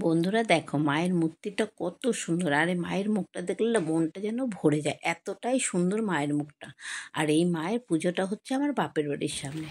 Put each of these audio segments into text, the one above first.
বন্ধুরা দেখো মায়ের মূর্তিটা কত সুন্দর, আর এই মায়ের মুখটা দেখলে না মনটা যেন ভরে যায়, এতটাই সুন্দর মায়ের মুখটা। আর এই মায়ের পুজোটা হচ্ছে আমার বাপের বাড়ির সামনে।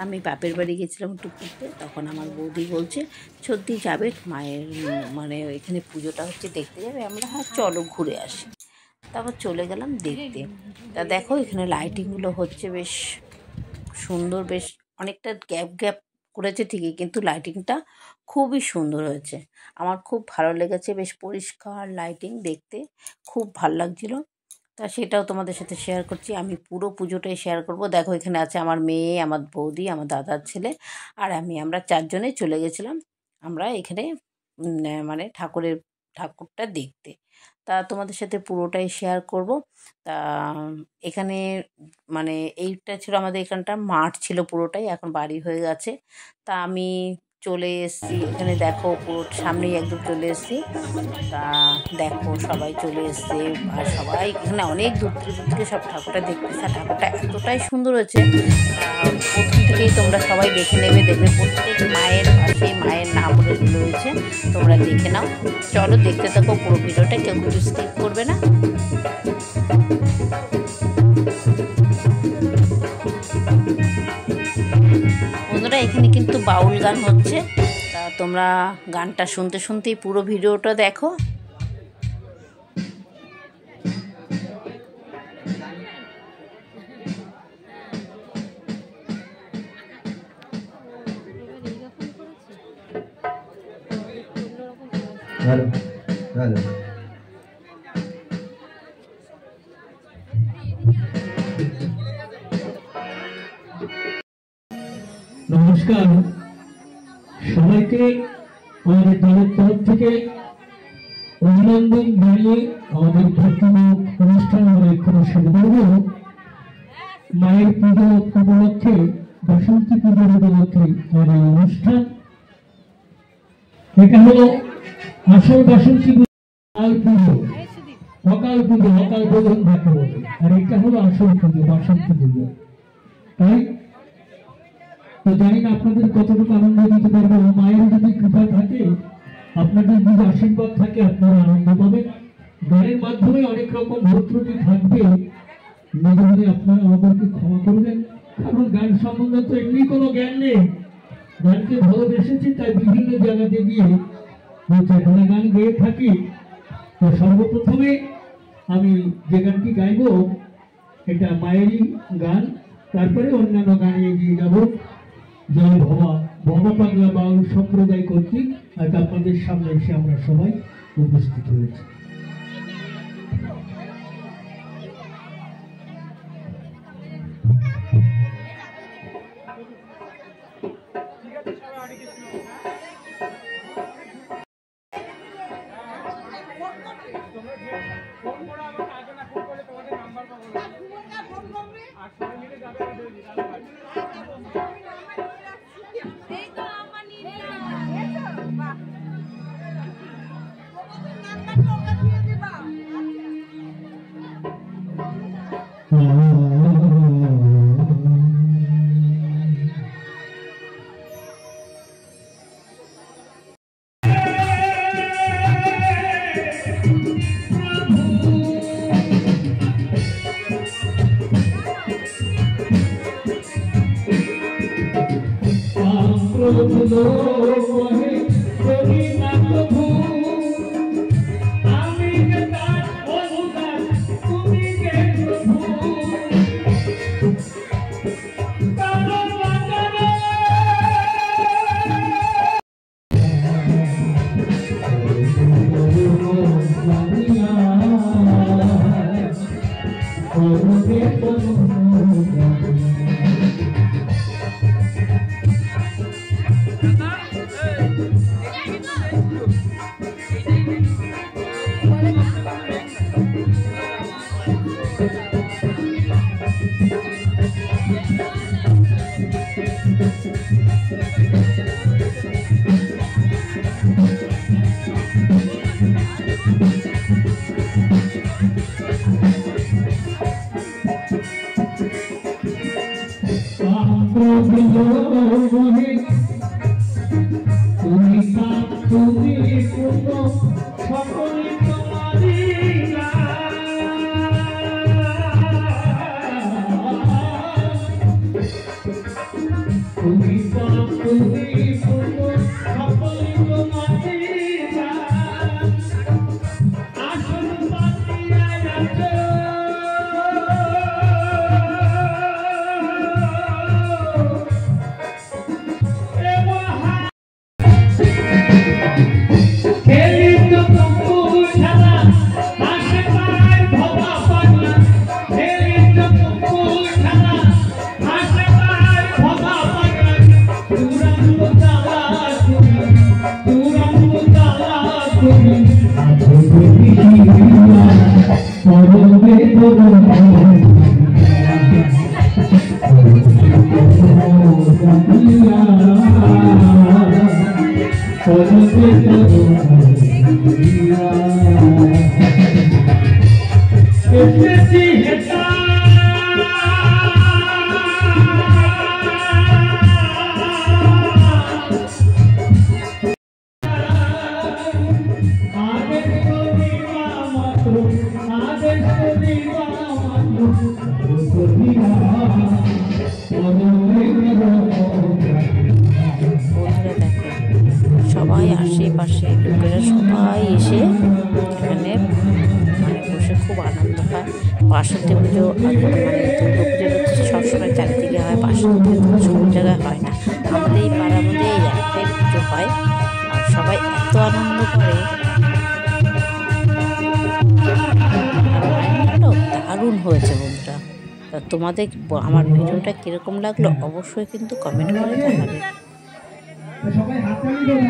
আমি বাপের বাড়ি গেছিলাম একটু ঘুরতে, তখন আমার বৌদি বলছে সত্যি যাবে মায়ের মানে এখানে পুজোটা হচ্ছে দেখতে যাবে। আমরা হ্যাঁ চলো ঘুরে আসি। তারপর চলে গেলাম দেখতে। তা দেখো এখানে লাইটিংগুলো হচ্ছে বেশ সুন্দর, বেশ অনেকটা গ্যাপ গ্যাপ করেছে ঠিকই, কিন্তু লাইটিংটা খুবই সুন্দর হয়েছে। আমার খুব ভালো লেগেছে, বেশ পরিষ্কার লাইটিং, দেখতে খুব ভাল লাগছিল। তা সেটাও তোমাদের সাথে শেয়ার করছি। আমি পুরো পুজোটাই শেয়ার করব। দেখো এখানে আছে আমার মেয়ে, আমার বৌদি, আমার দাদার ছেলে আর আমরা চারজনেই চলে গেছিলাম আমরা এখানে মানে ঠাকুরটা দেখতে। তা তোমাদের সাথে পুরোটাই শেয়ার করব। তা এখানে মানে এইটা ছিল আমাদের এখানটা মাঠ ছিল পুরোটাই, এখন বাড়ি হয়ে গেছে। তা আমি চলে এসেছি এখানে, দেখো পুরো সামনেই একদম চলে এসেছি। তা দেখো সবাই চলে এসছে, আর সবাই এখানে অনেক দূর থেকে সব ঠাকুরটা দেখতেছে। ঠাকুরটা এতটাই সুন্দর হয়েছে, প্রথম থেকেই তোমরা সবাই দেখে নেবে, দেখবে প্রত্যেক মায়ের পাশে মায়ের নাম রয়েছে, তোমরা দেখে নাও। চলো দেখতে থাকো পুরো ভিডিওটা, কেউ কিছু স্কিপ করবে না। বন্ধুরা এখানে কিন্তু বাউল গান হচ্ছে, তা তোমরা গানটা শুনতে শুনতেই পুরো ভিডিওটা দেখো। নমস্কার সবাইকে, আমাদের দলের তরফ থেকে অভিনন্দন জানিয়ে আমাদের ভক্তিমূলক অনুষ্ঠান আমরা এখানে শুরু করব। মায়ের পুজো উপলক্ষে, বসন্তী পুজোর উপলক্ষে আমাদের এই অনুষ্ঠান। এটা হলো আসল বসন্তী পুজো, অকাল পুজো, অকাল বোধন যাকে বলে, আর এটা হলো আসল পুজো, বসন্তী পুজো। তাই তো জানি না আপনাদের কতটুকু আনন্দ দিতে পারবো। মায়ের যদি কৃপা থাকে, আপনাদের যদি আশীর্বাদ থাকে, আপনারা আনন্দ পাবেন। গানের মাধ্যমে অনেক রকম ভুল ত্রুটি থাকবে, নিজে আপনারা আমাদেরকে ক্ষমা করবেন, কারণ গান সম্বন্ধে তো এমনি কোনো জ্ঞান নেই। গানকে ভালোবেসেছি, তাই বিভিন্ন জায়গাতে গিয়ে চেতনা গান গেয়ে থাকি। তো সর্বপ্রথমে আমি যে গানটি গাইব এটা মায়েরই গান, তারপরে অন্যান্য গানে এগিয়ে যাব। জয় ভবা ভবা পাগলা বাউল সম্প্রদায় কর্তৃক আজ আপনাদের সামনে এসে আমরা সবাই উপস্থিত হয়েছি। সবাই আশেপাশে লোকেরা সবাই এসে এখানে মানে বসে খুব আনন্দ পায়। বাসন্তী পুজো মানে দুর্গা পুজো হচ্ছে সবসময় চারিদিকে হয়, বাসন্তী পুজো সব জায়গায় হয় না, আমাদের এই পাড়ার মধ্যে এই একটাই পুজো হয় আর সবাই এত আনন্দ করে। আর মাইন্ডটাও দারুণ হয়েছে বন্ধুরা। তা তোমাদের আমার ভিডিওটা কীরকম লাগলো অবশ্যই কিন্তু কমেন্ট করে জানাবে। সবাই হাততালি দেয়,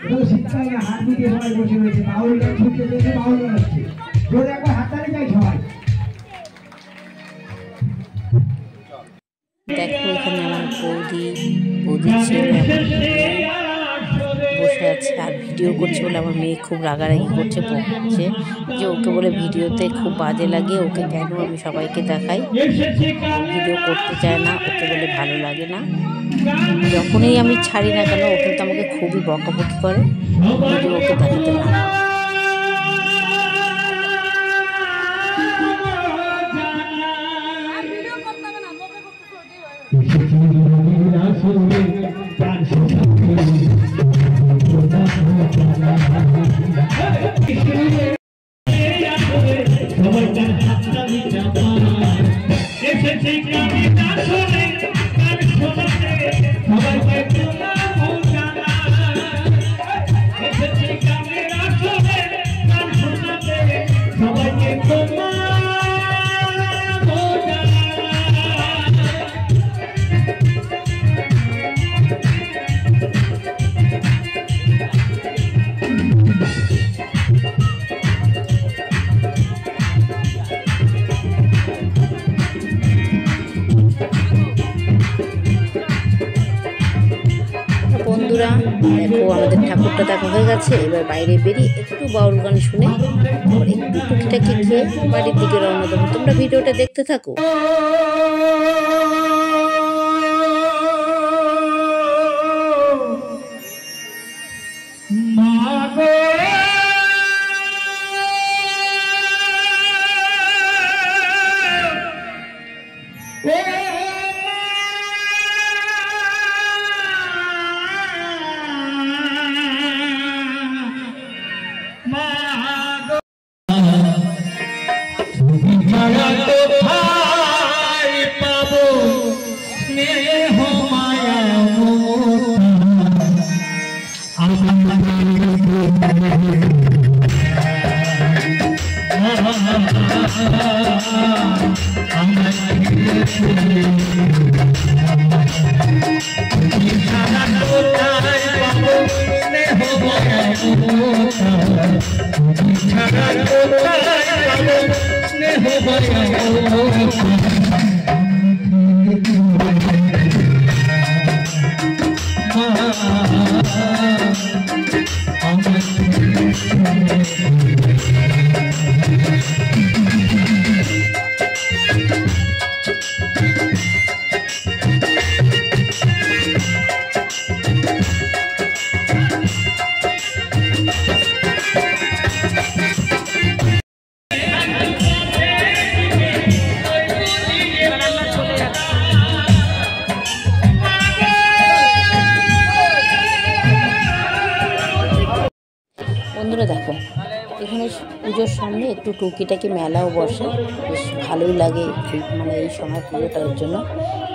এটা শীতকাল না, হাত দিয়ে সবাই বসে রয়েছে, বাউল গান ছুটে দেখে বাউল গান হচ্ছে, জোরে একবার হাততালি চাই সবাই। দেখো এখানে আমার বৌদির ছেলে বসে আছে আর ভিডিও করছে বলে আমার মেয়ে খুব রাগারাগি করছে, বকছে যে ওকে বলে ভিডিওতে খুব বাজে লাগে, ওকে কেন আমি সবাইকে দেখাই, ভিডিও করতে চায় না, ওকে বলে ভালো লাগে না। যখনই আমি ছাড়ি না কেন ও কিন্তু আমাকে খুবই বকাবকি করে, ভিডিও ওকে দেখাতে না। বন্ধুরা দেখো আমাদের ঠাকুরটা দেখা হয়ে গেছে, এবার বাইরে বেরিয়ে একটু বাউল গান শুনে আবার একটু টুকিটাকি খেয়ে বাড়ির দিকে রওনা দেবো। তোমরা ভিডিওটা দেখতে থাকো। বন্ধুরা দেখো, এখানে পুজোর সামনে একটু টুকিটাকি মেলাও বসে, বেশ ভালোই লাগে মানে এই সময় পুজোটার জন্য।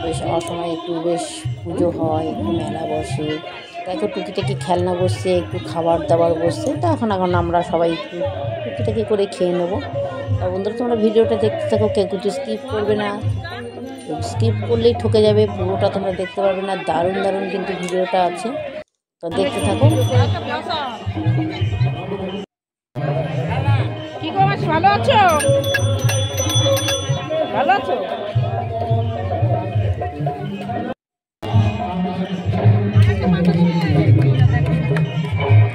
বেশ অসময় একটু বেশ পুজো হয়, একটু মেলা বসে, দেখো টুকিটাকি খেলনা বসছে, একটু খাবার দাবার বসছে। তো এখন আমরা সবাই একটু টুকিটাকি করে খেয়ে নেবো। আর বন্ধুরা তোমরা ভিডিওটা দেখতে থাকো, কেউ কিন্তু স্কিপ করবে না, স্কিপ করলেই ঠকে যাবে, পুরোটা তোমরা দেখতে পারবে না। দারুণ দারুণ কিন্তু ভিডিওটা আছে, তো দেখতে থাকো। কি গো মাসি, ভালো আছো? ভালো আছো?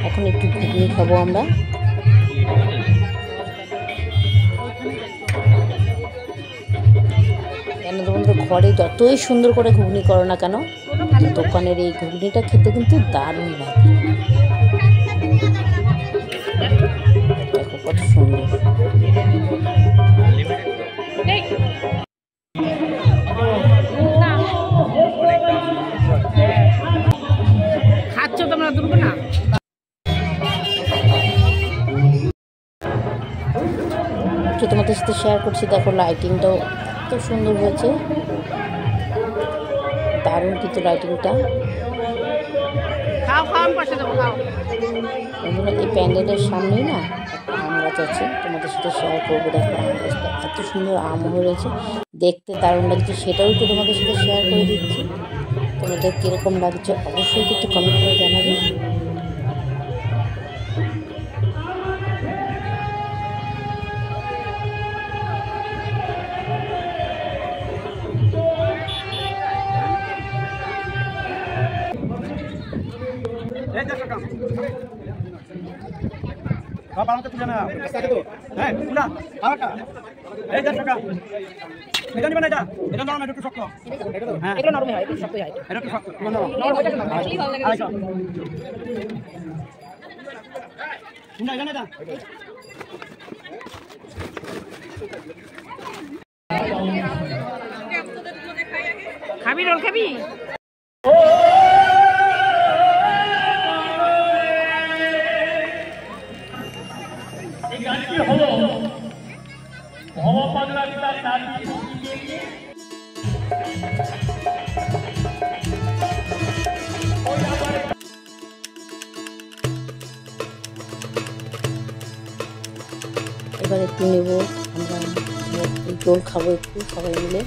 এখন একটু ঘুগনি খাবো আমরা। কেন তো বন্ধুরা, ঘরে যতই সুন্দর করে ঘুগনি করো না কেন, দোকানের এই ঘুগনিটা খেতে কিন্তু দারুণ লাগে। দেখো কত সুন্দর। খাচ্ছ তোমরা, দুর্গ না? তোমাদের সাথে শেয়ার করছি। দেখো লাইটিংটাও এত সুন্দর হয়েছে, দারুণ কিন্তু লাইটিংটা। খাও খাও, আমি পাশে দেবো, খাও। এই প্যান্ডেলের সামনেই না একটা আম গাছ আছে, তোমাদের সাথে শেয়ার করবো। দেখো আম গাছটা এত সুন্দর আম হয়েছে, দেখতে দারুণ লাগছে, সেটাও একটু তোমাদের সাথে শেয়ার করে দিচ্ছি। তোমাদের কীরকম লাগছে অবশ্যই একটু কমেন্ট করে জানাবে। এগুলো নরম হয়, একটু শক্ত হয়। নরম ওইটা নরম হয়। খাবি রোল খাবি? এই গানটি হলো ভবপাগলা গীতার নারী। এবার একটু নেবো আমরা, জল খাবো একটু সবাই মিলে।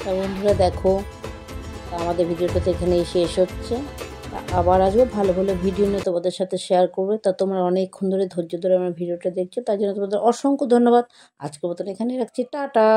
তা বন্ধুরা দেখো, আমাদের ভিডিওটা তো এখানেই শেষ হচ্ছে। আবার আসবো ভালো ভালো ভিডিও নিয়ে তোমাদের সাথে শেয়ার করবে। তা তোমরা অনেকক্ষণ ধরে ধৈর্য ধরে আমার ভিডিওটা দেখছো, তার জন্য তোমাদের অসংখ্য ধন্যবাদ। আজকের মতন এখানেই রাখছি, টাটা।